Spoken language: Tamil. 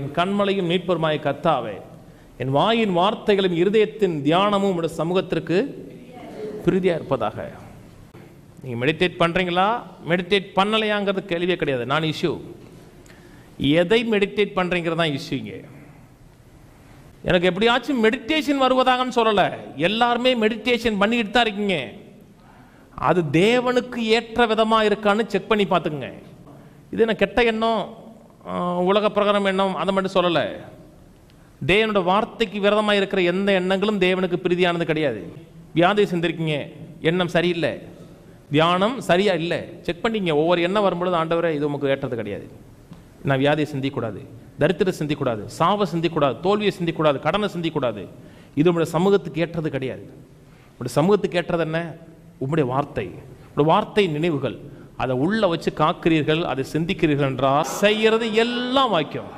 என் கண்மலையும் மீட்பருமாய் கர்த்தாவே, என் வாயின் வார்த்தைகளும் இருதயத்தின் தியானமும் உடைய சமூகத்திற்கு பிரீதியாக இருப்பதாக. நீங்கள் மெடிடேட் பண்ணுறீங்களா, மெடிடேட் பண்ணலையாங்கிறது கேள்வியே கிடையாது. நான் இஷ்யூ எதை மெடிடேட் பண்ணுறீங்கிறது தான் இஷ்யூங்க. எனக்கு எப்படியாச்சும் மெடிடேஷன் வருவதாகன்னு சொல்லலை, எல்லாருமே மெடிடேஷன் பண்ணிக்கிட்டு தான் இருக்கீங்க. அது தேவனுக்கு ஏற்ற விதமாக இருக்கான்னு செக் பண்ணி பார்த்துக்குங்க. இது என்ன கெட்ட எண்ணம், உலக பிரகாரம் எண்ணம், அதை மட்டும் சொல்லலை. தேவனோட வார்த்தைக்கு விரதமாக இருக்கிற எந்த எண்ணங்களும் தேவனுக்கு பிரீதியானது கிடையாது. வியாதியை சிந்திருக்கீங்க, எண்ணம் சரியில்லை, தியானம் சரியா இல்லை, செக் பண்ணிங்க. ஒவ்வொரு எண்ணம் வரும்பொழுது ஆண்டவரே இது உங்களுக்கு ஏற்றது கிடையாது. நான் வியாதியை சிந்திக்கூடாது, தரித்திரம் சிந்திக்கூடாது, சாவை சிந்திக்கூடாது, தோல்வியை சிந்திக்கூடாது, கடனை சிந்திக்கூடாது. இது உங்களுடைய சமூகத்துக்கு ஏற்றது கிடையாது. உங்களுடைய சமூகத்துக்கு ஏற்றது என்ன? உங்களுடைய வார்த்தை, உங்களுடைய வார்த்தை நினைவுகள். அதை உள்ள வச்சு காக்கிறீர்கள், அதை சிந்திக்கிறீர்கள் என்றால் செய்யறது எல்லாம் வாய்க்கும்.